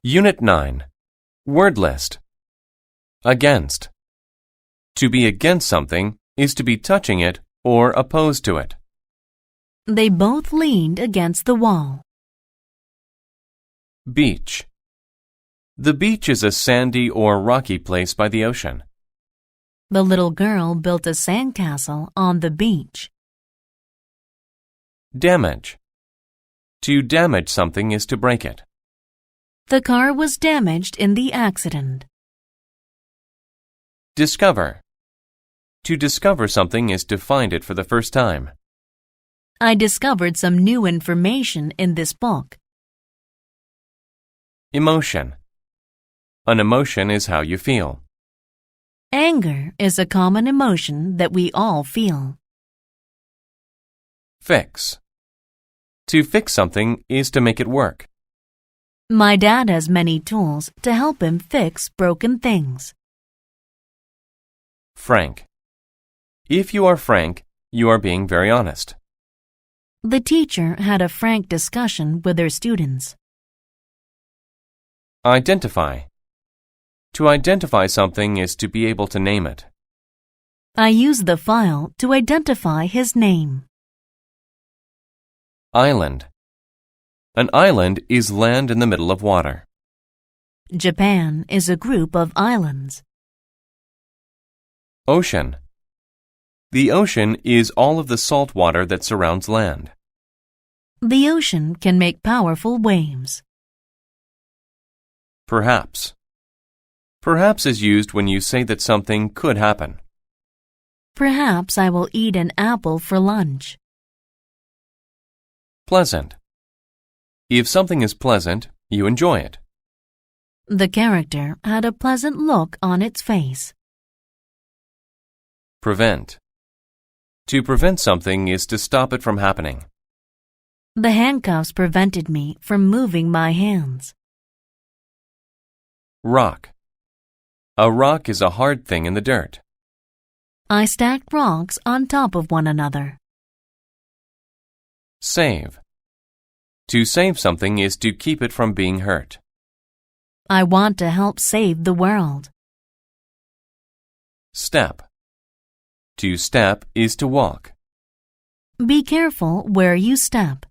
Unit 9. Word list. Against. To be against something is to be touching it or opposed to it. They both leaned against the wall. Beach. The beach is a sandy or rocky place by the ocean. The little girl built a sandcastle on the beach. Damage. To damage something is to break it. The car was damaged in the accident. Discover. To discover something is to find it for the first time. I discovered some new information in this book. Emotion. An emotion is how you feel. Anger is a common emotion that we all feel. Fix. To fix something is to make it work. My dad has many tools to help him fix broken things. Frank. If you are frank, you are being very honest. The teacher had a frank discussion with her students. Identify. To identify something is to be able to name it. I used the file to identify his name. Island. An island is land in the middle of water. Japan is a group of islands. Ocean. The ocean is all of the salt water that surrounds land. The ocean can make powerful waves. Perhaps. Perhaps is used when you say that something could happen. Perhaps I will eat an apple for lunch. Pleasant. If something is pleasant, you enjoy it. The character had a pleasant look on its face. Prevent. To prevent something is to stop it from happening. The handcuffs prevented me from moving my hands. Rock. A rock is a hard thing in the dirt. I stacked rocks on top of one another. Save. To save something is to keep it from being hurt. I want to help save the world. Step. To step is to walk. Be careful where you step.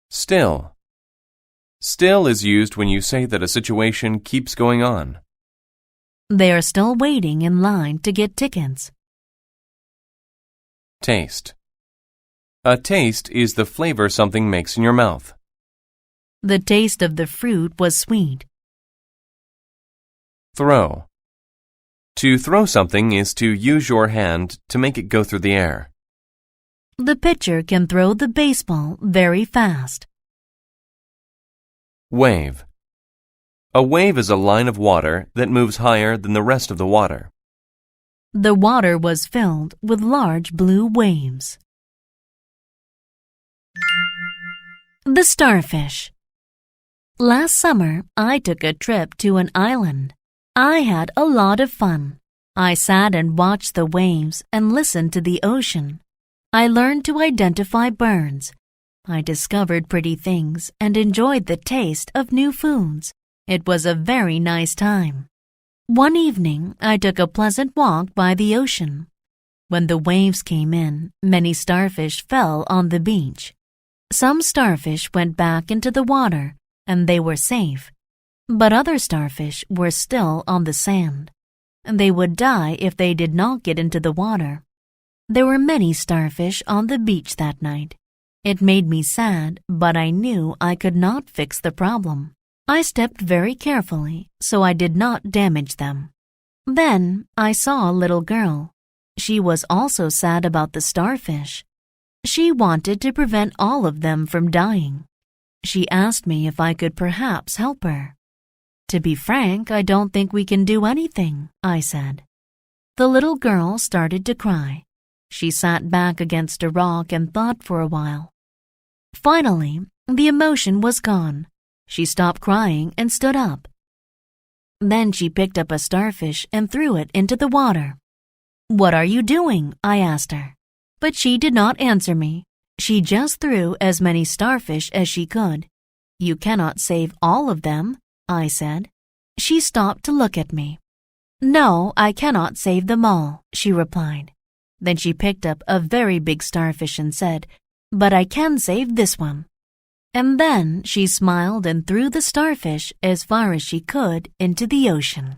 Still. Still is used when you say that a situation keeps going on. They are still waiting in line to get tickets. Taste. A taste is the flavor something makes in your mouth. The taste of the fruit was sweet. Throw. To throw something is to use your hand to make it go through the air. The pitcher can throw the baseball very fast. Wave. A wave is a line of water that moves higher than the rest of the water. The water was filled with large blue waves. The starfish. Last summer, I took a trip to an island. I had a lot of fun. I sat and watched the waves and listened to the ocean. I learned to identify birds. I discovered pretty things and enjoyed the taste of new foods. It was a very nice time. One evening, I took a pleasant walk by the ocean. When the waves came in, many starfish fell on the beach. Some starfish went back into the water, and they were safe. But other starfish were still on the sand. They would die if they did not get into the water. There were many starfish on the beach that night. It made me sad, but I knew I could not fix the problem. I stepped very carefully, so I did not damage them. Then I saw a little girl. She was also sad about the starfish. She wanted to prevent all of them from dying. She asked me if I could perhaps help her. To be frank, I don't think we can do anything, I said. The little girl started to cry. She sat back against a rock and thought for a while. Finally, the emotion was gone. She stopped crying and stood up. Then she picked up a starfish and threw it into the water. "What are you doing?" I asked her. But she did not answer me. She just threw as many starfish as she could. You cannot save all of them, I said. She stopped to look at me. No, I cannot save them all, she replied. Then she picked up a very big starfish and said, But I can save this one. And then she smiled and threw the starfish as far as she could into the ocean.